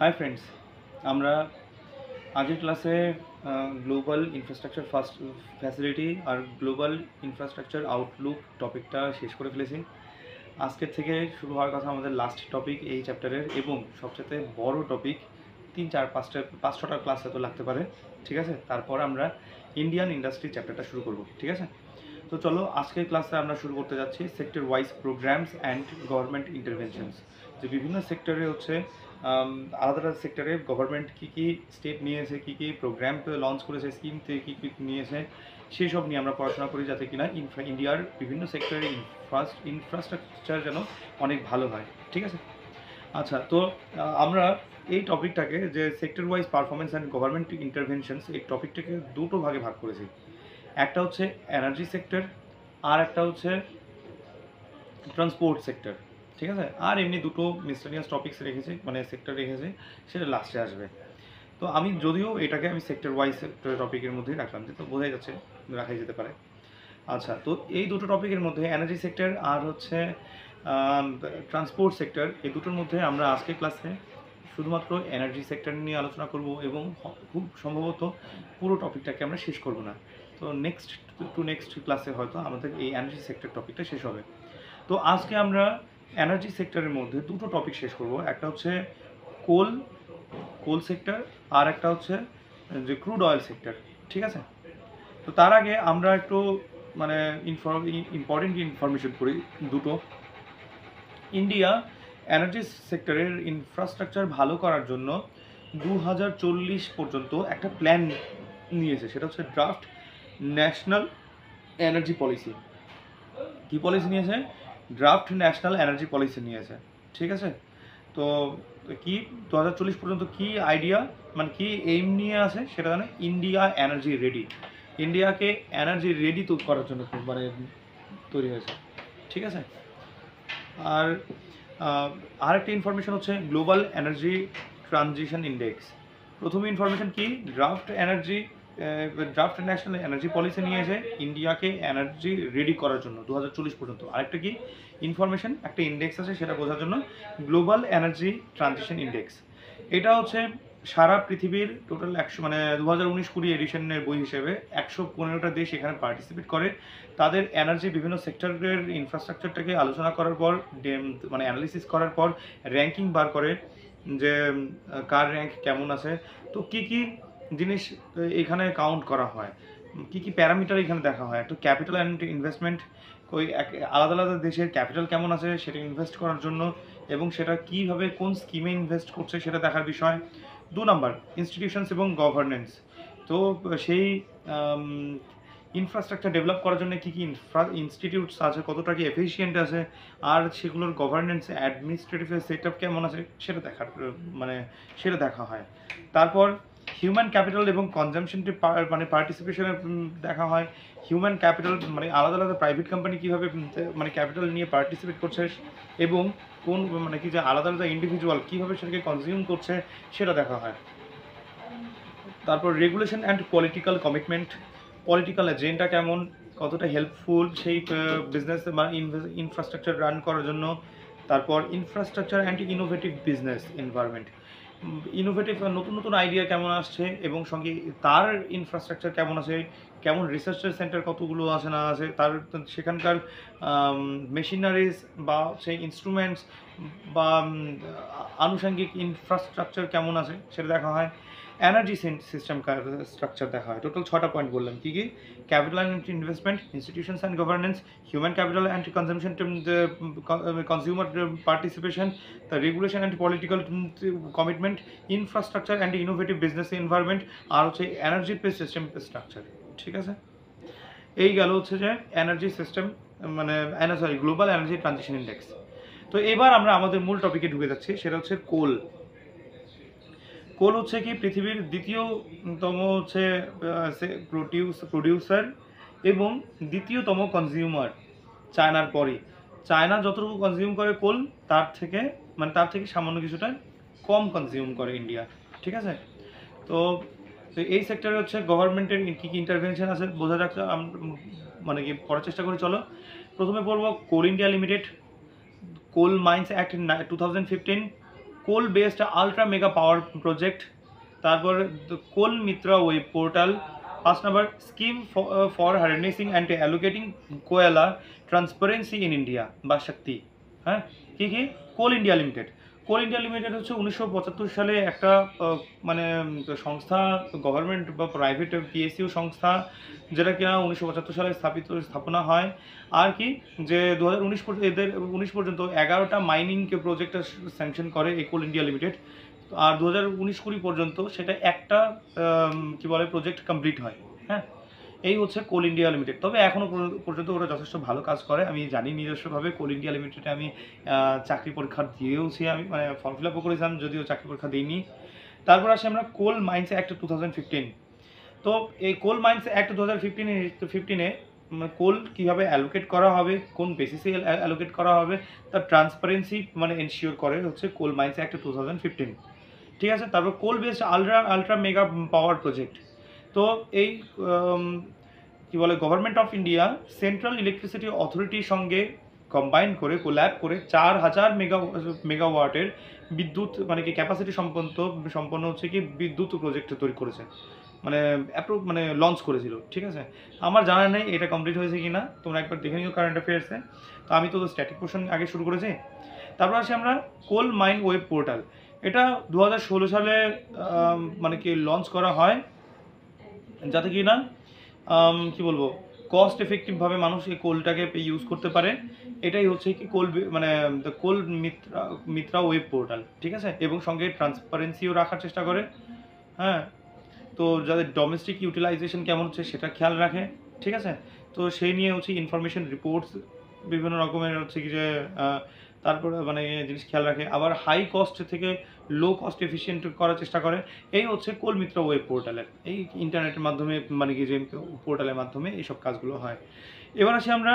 Hi friends, আমরা আগের ক্লাসে গ্লোবাল ইনফ্রাস্ট্রাকচার ফার্স্ট ফ্যাসিলিটি আর গ্লোবাল ইনফ্রাস্ট্রাকচার আউটলুক টপিকটা শেষ করে ফেলেছি। আজকের থেকে শুরু হওয়ার কথা আমাদের লাস্ট টপিক এই চ্যাপ্টারের, এবং সবচেয়ে বড় টপিক। 3-4-5টা ক্লাস হয়তো লাগতে পারে, ঠিক আছে। তারপর আমরা ইন্ডিয়ান ইন্ডাস্ট্রি চ্যাপ্টারটা শুরু করব, ঠিক আছে। তো চলো, আজকের ক্লাসে আমরা শুরু করতে যাচ্ছি sector wise programs and government interventions. যে বিভিন্ন সেক্টরে হচ্ছে আলাদা আলাদা সেক্টরে গভর্নমেন্ট কী কী স্টেপ নিয়েছে, কী কী প্রোগ্রাম লঞ্চ করেছে, স্কিম থেকে কী কী নিয়েছে, সেই সব নিয়ে আমরা পড়াশোনা করি, যাতে কিনা ইন্ডিয়ার বিভিন্ন সেক্টরের ইনফ্রাস্ট্রাকচার যেন অনেক ভালো হয়, ঠিক আছে। আচ্ছা, তো আমরা এই টপিকটাকে, যে sector wise performance and government interventions, এই টপিকটাকে দুটো ভাগে ভাগ করেছি। একটা হচ্ছে এনার্জি সেক্টর, আর একটা হচ্ছে ট্রান্সপোর্ট সেক্টর, ঠিক আছে। আর এমনি দুটো মিসলেনিয়াস টপিকস রেখেছি, মানে সেক্টর রেখেছি, সেটা লাস্টে আসবে। তো আমি যদিও এটাকে আমি সেক্টর ওয়াইজ সেক্টর টপিকের মধ্যেই রাখলাম, যে তো বোঝাই যাচ্ছে রাখাই যেতে পারে। আচ্ছা, তো এই দুটো টপিকের মধ্যে এনার্জি সেক্টর আর হচ্ছে ট্রান্সপোর্ট সেক্টর, এই দুটোর মধ্যে আমরা আজকের ক্লাসে শুধুমাত্র এনার্জি সেক্টর নিয়ে আলোচনা করব, এবং খুব সম্ভবত পুরো টপিকটাকে আমরা শেষ করব না। তো নেক্সট ক্লাসে হয়তো আমাদের এই এনার্জি সেক্টর টপিকটা শেষ হবে। তো আজকে আমরা এনার্জি সেক্টরের মধ্যে দুটো টপিক শেষ করব। একটা হচ্ছে কোল সেক্টর, আর একটা হচ্ছে যে ক্রুড অয়েল সেক্টর, ঠিক আছে। তো তার আগে আমরা একটু মানে ইম্পর্টেন্ট ইনফরমেশন করি দুটো। ইন্ডিয়া এনার্জি সেক্টরের ইনফ্রাস্ট্রাকচার ভালো করার জন্য 2040 পর্যন্ত একটা প্ল্যান নিয়েছে, সেটা হচ্ছে ড্রাফট ন্যাশনাল এনার্জি পলিসি। কী পলিসি নিয়েছে? ড্রাফট ন্যাশনাল এনার্জি পলিসি নিয়েছে, ঠিক আছে। তো কি 2040 পর্যন্ত কি আইডিয়া, মানে কি এইম নিয়ে আছে সেটা জানে, ইন্ডিয়া এনার্জি রেডি। ইন্ডিয়াকে এনার্জি রেডি তো করার জন্য মানে তৈরি হয়েছে, ঠিক আছে। আর আরেকটা ইনফরমেশন হচ্ছে গ্লোবাল এনার্জি ট্রানজিশন ইন্ডেক্স। প্রথম ইনফরমেশন কি, ড্রাফট ন্যাশনাল এনার্জি পলিসি নিয়েছে ইন্ডিয়াকে এনার্জি রেডি করার জন্য 2040 পর্যন্ত। আরেকটা কি ইনফরমেশন, একটা ইন্ডেক্স আছে সেটা বোঝার জন্য, গ্লোবাল এনার্জি ট্রানজিশন ইন্ডেক্স। এটা হচ্ছে সারা পৃথিবীর টোটাল 100, মানে 2019-20 এডিশনের বই হিসেবে 115টা দেশ এখানে পার্টিসিপেট করে। তাদের এনার্জি বিভিন্ন সেক্টরের ইনফ্রাস্ট্রাকচারটাকে আলোচনা করার পর, মানে অ্যানালিসিস করার পর র্যাঙ্কিং বার করে, যে কার র্যাঙ্ক কেমন আছে। তো কি কি জিনিস এখানে কাউন্ট করা হয়, কি কি প্যারামিটার এখানে দেখা হয়। একটা ক্যাপিটাল অ্যান্ড ইনভেস্টমেন্ট, ওই আলাদা আলাদা দেশের ক্যাপিটাল কেমন আছে সেটা ইনভেস্ট করার জন্য, এবং সেটা কীভাবে কোন স্কিমে ইনভেস্ট করছে সেটা দেখার বিষয়। 2 নাম্বার, ইনস্টিটিউশনস এবং গভর্নেন্স। তো সেই ইনফ্রাস্ট্রাকচার ডেভেলপ করার জন্য কী কী ইনস্টিটিউটস আছে, কতটা কি এফিসিয়েন্ট আছে, আর সেগুলোর গভর্নেন্স অ্যাডমিনিস্ট্রেটিভ সেট আপ কেমন আছে সেটা দেখার, মানে সেটা দেখা হয়। তারপর হিউম্যান ক্যাপিটাল এবং কনজামশনটি মানে পার্টিসিপেশনের দেখা হয়। হিউম্যান ক্যাপিটাল মানে আলাদা আলাদা প্রাইভেট কোম্পানি কীভাবে মানে ক্যাপিটাল নিয়ে পার্টিসিপেট করছে, এবং কোন মানে কি যে আলাদা আলাদা ইন্ডিভিজুয়াল কীভাবে সেটাকে কনজিউম করছে সেটা দেখা হয়। তারপর regulation and political commitment, political agenda কেমন, কতটা হেল্পফুল সেই বিজনেস বা ইনফ্রাস্ট্রাকচার রান করার জন্য। তারপর infrastructure and innovative business environment, innovative নতুন নতুন আইডিয়া কেমন আসছে, এবং সঙ্গে তার ইনফ্রাস্ট্রাকচার কেমন আছে, কেমন রিসার্চের সেন্টার কতগুলো আছে না আছে, তার সেখানকার মেশিনারিজ বা সেই ইনস্ট্রুমেন্টস বা আনুষঙ্গিক ইনফ্রাস্ট্রাকচার কেমন আছে সেটা দেখা হয়। এনার্জি সিস্টেম স্ট্রাকচার দেখা হয়। টোটাল 6টা পয়েন্ট বললাম, কী কী? Capital and investment, institutions and governance, human capital and consumption, consumer participation, the regulation and political commitment, infrastructure and innovative business environment, আর হচ্ছে এনার্জি পে সিস্টেম স্ট্রাকচার, ঠিক আছে। এই গেল হচ্ছে যে এনার্জি সিস্টেম, মানে গ্লোবাল এনার্জি ট্রানজিশন ইন্ডেক্স। তো এবার আমরা আমাদের মূল টপিকে ঢুকে যাচ্ছি, সেটা হচ্ছে কোল হচ্ছে কি পৃথিবীর দ্বিতীয়তম হচ্ছে প্রডিউসার এবং দ্বিতীয়তম কনজিউমার চায়নার পরই। চায়না যতটুকু কনজিউম করে কোল, তার থেকে সামান্য কিছুটা কম কনজিউম করে ইন্ডিয়া, ঠিক আছে। তো এই সেক্টরে হচ্ছে গভর্নমেন্টের কী কী ইন্টারভেনশন আছে বোঝা যাক, মানে কি পড়ার চেষ্টা করি। চলো, প্রথমে পড়বো Coal India Limited, coal mines act 2015, coal based ultra mega power project, তারপর coal Mitra web portal, 5 number scheme for harnessing and allocating Koyala transparency in India বা শক্তি। হ্যাঁ, কী কী? Coal India Limited. Coal India Limited হচ্ছে 1975 সালে একটা মানে সংস্থা, গভর্নমেন্ট বা প্রাইভেট পিএসইউ সংস্থা, যেটা কিনা 1975 সালে স্থাপনা হয়। আর কি যে 2019 এদের 19 পর্যন্ত 11টা মাইনিং প্রজেক্ট স্যাংশন করে এই কোল ইন্ডিয়া লিমিটেড। আর 2019-20 পর্যন্ত সেটা একটা কি বলে প্রজেক্ট কমপ্লিট হয়। হ্যাঁ, এই হচ্ছে কোল ইন্ডিয়া লিমিটেড। তবে এখনও পর্যন্ত ওরা যথেষ্ট ভালো কাজ করে। আমি জানি নিজস্বভাবে কোল ইন্ডিয়া লিমিটেডে আমি চাকরি পরীক্ষা দিয়েওছি, আমি মানে ফর্ম ফিল আপও করেছিলাম, যদিও চাকরি পরীক্ষা দিইনি। তারপর আসি আমরা কোল মাইন্স অ্যাক্ট 2015। তো এই কোল মাইন্স অ্যাক্ট 2015-এ কোল কীভাবে অ্যালোকেট করা হবে, কোন বেসিসে অ্যালোকেট করা হবে, তার ট্রান্সপারেন্সি মানে এনশিওর করে হচ্ছে কোল মাইন্স অ্যাক্ট 2015। ঠিক আছে। তারপর coal based ultra mega power project. তো এই কি বলে government of India central electricity অথরিটির সঙ্গে কম্বাইন করে কোল্যাব করে 4000 মেগাওয়াটের বিদ্যুৎ মানে কি ক্যাপাসিটি সম্পন্ন হচ্ছে কি বিদ্যুৎ প্রজেক্ট তৈরি করেছে, মানে লঞ্চ করেছিল। ঠিক আছে, আমার জানা নেই এটা কমপ্লিট হয়েছে কি না, তোমরা একবার দেখে নিও কারেন্ট অ্যাফেয়ার্সে। তো আমি তো স্ট্যাটিক পোর্শন আগে শুরু করেছি। তারপর আসি আমরা কোল মাইন ওয়েব পোর্টাল। এটা 2016 সালে মানে কি লঞ্চ করা হয়, যাতে কি না কি বলবো কস্ট এফেক্টিভভাবে মানুষ এই কোলটাকে ইউজ করতে পারে। এটাই হচ্ছে কি কোল মানে কোল মিত্রা ওয়েব পোর্টাল। ঠিক আছে, এবং সঙ্গে ট্রান্সপারেন্সিও রাখার চেষ্টা করে। হ্যাঁ, তো যাদের ডোমেস্টিক ইউটিলাইজেশন কেমন হচ্ছে সেটা খেয়াল রাখে। ঠিক আছে, তো সেই নিয়ে হচ্ছে ইনফরমেশন রিপোর্টস বিভিন্ন রকমের হচ্ছে কি যে তারপরে মানে জিনিস খেয়াল রাখে। আবার হাই কস্ট থেকে লো কস্ট এফিসিয়েন্ট করার চেষ্টা করে। এই হচ্ছে কোল মিত্রা ওয়েব পোর্টালের, এই ইন্টারনেটের মাধ্যমে মানে কি যে পোর্টালের মাধ্যমে এইসব কাজগুলো হয়। এবার আসি আমরা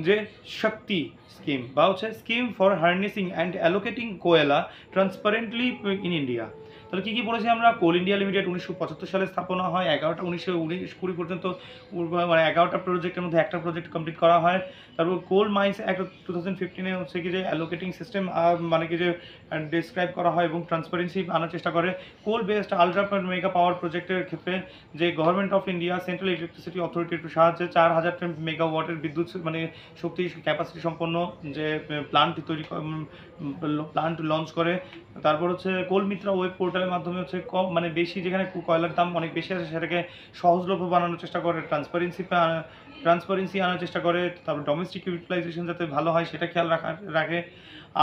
যে শক্তি স্কিম বা হচ্ছে scheme for harnessing and allocating Koyala transparently in India. তাহলে কী কী বলেছি আমরা? কোল ইন্ডিয়া লিমিটেড 1975 সালে স্থাপনা হয়, 11টা 1919-20 পর্যন্ত মানে 11টা প্রজেক্টের মধ্যে একটা প্রজেক্ট কমপ্লিট করা হয়। তারপর কোল মাইন্স অ্যাক্ট 2015-এ হচ্ছে কি যে অ্যালোকেটিং সিস্টেম মানে কি যে ডিসক্রাইব করা হয় এবং ট্রান্সপারেন্সি আনার চেষ্টা করে। কোল বেসড আলট্রা মেগা পাওয়ার প্রজেক্টের ক্ষেত্রে যে government of India central electricity অথরিটির সাহায্যে 4000 মেগাওয়াটের বিদ্যুৎ মানে শক্তি ক্যাপাসিটি সম্পন্ন যে প্লান্ট লঞ্চ করে। তারপর হচ্ছে কোল মিত্রা ওয়েব পোর্টালের মাধ্যমে হচ্ছে কম মানে বেশি যেখানে কয়লার দাম অনেক বেশি আছে সেটাকে সহজলভ্য বানানোর চেষ্টা করে, ট্রান্সপারেন্সি আনার চেষ্টা করে। তারপর ডোমেস্টিক ইউটিলাইজেশন যাতে ভালো হয় সেটা খেয়াল রাখে।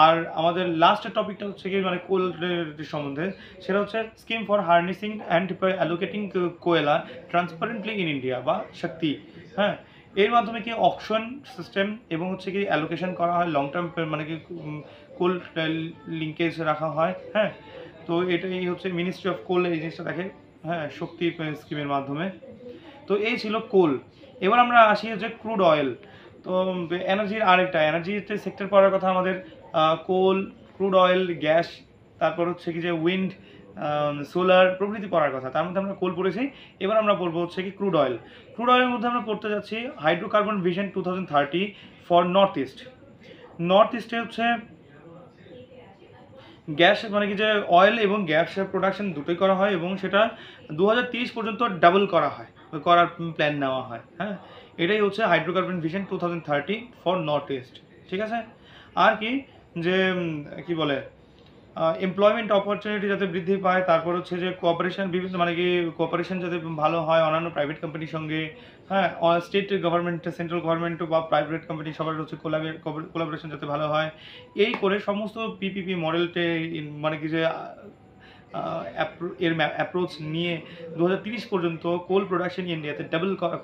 আর আমাদের লাস্ট টপিকটা হচ্ছে কি মানে কোলের সম্বন্ধে, সেটা হচ্ছে scheme for harnessing and allocating Koyala transparently in India বা শক্তি। হ্যাঁ, এর মাধ্যমে কি অকশন সিস্টেম এবং হচ্ছে কি অ্যালোকেশন করা হয়, লং টার্ম মানে কি কোল লিঙ্কেজ রাখা হয়। হ্যাঁ, তো এটাই হচ্ছে মিনিস্ট্রি অফ কোল এই জিনিসটা দেখে। হ্যাঁ, শক্তি স্কিমের মাধ্যমে। তো এই ছিল কোল। এবার আমরা আসি হচ্ছে ক্রুড অয়েল। তো এনার্জির আরেকটা এনার্জিতে সেক্টর পড়ার কথা আমাদের কোল, ক্রুড অয়েল, গ্যাস, তারপর হচ্ছে কি যে উইন্ড, সোলার প্রভৃতি পড়ার কথা। তার মধ্যে আমরা কোল পড়েছি। এবার আমরা পড়বো হচ্ছে কি ক্রুড অয়েল। ক্রুড অয়েলের মধ্যে আমরা পড়তে যাচ্ছি hydrocarbon vision 2030 for north east. North ইস্টে হচ্ছে গ্যাস মানে কি যে অয়েল এবং গ্যাসের প্রোডাকশন দুটোই করা হয় এবং সেটা 2030 পর্যন্ত ডাবল করার প্ল্যান নেওয়া হয়। হ্যাঁ, এটাই হচ্ছে hydrocarbon vision 2030 for north east. ঠিক আছে, আর কি যে কি বলে এমপ্লয়মেন্ট অপরচুনিটি যাতে বৃদ্ধি পায়, তারপর হচ্ছে যে কোঅপারেশন বিভিন্ন মানে কি কোঅপারেশন যাতে ভালো হয় অন্যান্য প্রাইভেট কোম্পানির সঙ্গে। হ্যাঁ, স্টেট গভর্নমেন্ট, সেন্ট্রাল গভর্নমেন্ট বা প্রাইভেট কোম্পানি সবার হচ্ছে কোলাবোরেশন যাতে ভালো হয়। এই করে সমস্ত পিপিপি মডেলটে মানে কি যে এর অ্যাপ্রোচ নিয়ে 2030 পর্যন্ত কোল প্রোডাকশন ইন্ডিয়াতে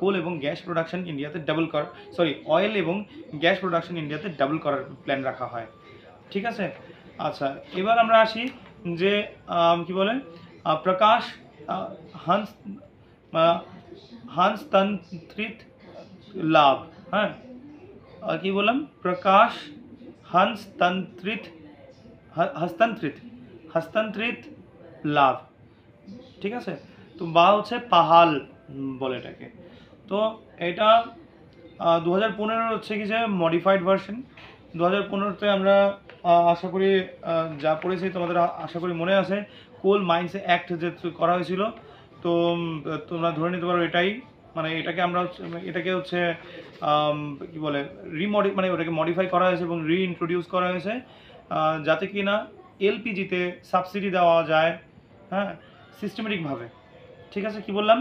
কোল এবং গ্যাস প্রোডাকশন ইন্ডিয়াতে অয়েল এবং গ্যাস প্রোডাকশন ইন্ডিয়াতে ডাবল করার প্ল্যান রাখা হয়। ঠিক আছে, আচ্ছা এবার আমরা আসি যে কি বলে প্রকাশ হস্তান্তরিত লাভ। হ্যাঁ, কি বললাম? প্রকাশ হস্তান্তরিত লাভ। ঠিক আছে, তো বা হচ্ছে পাহাল বলে এটাকে। তো এটা 2015 হচ্ছে কি যে মডিফাইড ভার্সন। 2015-তে আমরা আশা করি যা পড়েছি তোমাদের আশা করি মনে আছে, কোল মাইন্স অ্যাক্ট যে করা হয়েছিল। তো তোমরা ধরে নিতে পারো এটাই, মানে এটাকে আমরা এটাকে হচ্ছে কি বলে মানে ওটাকে মডিফাই করা হয়েছে এবং রিইন্ট্রোডিউস করা হয়েছে, যাতে কি না এলপিজিতে সাবসিডি দেওয়া যায়, হ্যাঁ, সিস্টেমেটিকভাবে। ঠিক আছে, কি বললাম?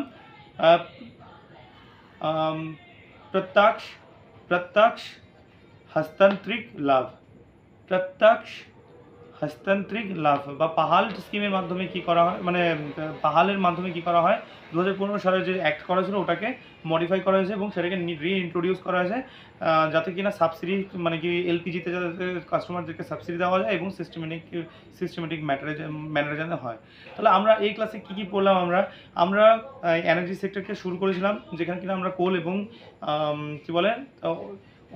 प्रत्यक्ष प्रत्यक्ष हस्तांतरित लाभ, प्रत्यक्ष হস্তান্তরিক লাভ বা পাহাল স্কিমের মাধ্যমে কি করা হয়, মানে পাহালের মাধ্যমে কি করা হয়, 2015 সালে যে অ্যাক্ট করা ছিল ওটাকে মডিফাই করা হয়েছে এবং সেটাকে রিইন্ট্রোডিউস করা হয়েছে, যাতে কিনা সাবসিডি মানে কি এলপিজিতে যাতে কাস্টমারদেরকে সাবসিডি দেওয়া যায় এবং সিস্টেমেটিক ম্যানারে যেন হয়। তাহলে আমরা এই ক্লাসে কী কী পড়লাম? আমরা এনার্জি সেক্টরকে শুরু করেছিলাম, যেখানে কিনা আমরা কোল এবং কি বলে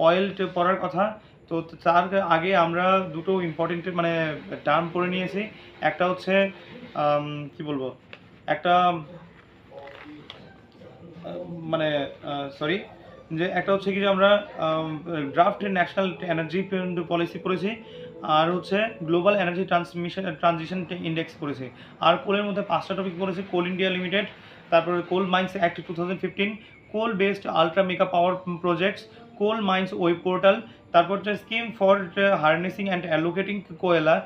অয়েল পড়ার কথা। তো তার আগে আমরা দুটো ইম্পর্টেন্ট মানে টার্ম পড়ে নিয়েছি। একটা হচ্ছে কি বলবো, একটা মানে সরি, যে একটা হচ্ছে কি যে আমরা ড্রাফট ন্যাশনাল এনার্জি পলিসি পড়েছি, আর হচ্ছে গ্লোবাল এনার্জি ট্রানজিশন ইন্ডেক্স পড়েছি। আর কোলের মধ্যে 5টা টপিক পড়েছি: কোল ইন্ডিয়া লিমিটেড, তারপরে coal mines act 2015, coal based ultra mega power projects, coal mines web portal, তারপর হচ্ছে scheme for harnessing and allocating Koyala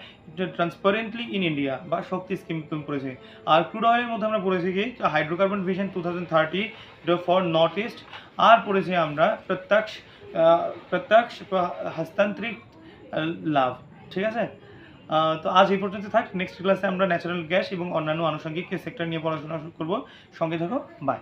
transparently in India বা শক্তি স্কিম পড়েছি। আর ক্রুড অয়েলের মধ্যে আমরা পড়েছি কি hydrocarbon vision 2030 for north east. আর পড়েছি আমরা প্রত্যক্ষ হস্তান্তরিত লাভ। ঠিক আছে, তো আজ এই পর্যন্ত থাক। নেক্সট ক্লাসে আমরা ন্যাচারাল গ্যাস এবং অন্যান্য আনুষঙ্গিক সেক্টর নিয়ে পড়াশোনা করব। সঙ্গে থাকো, বাই।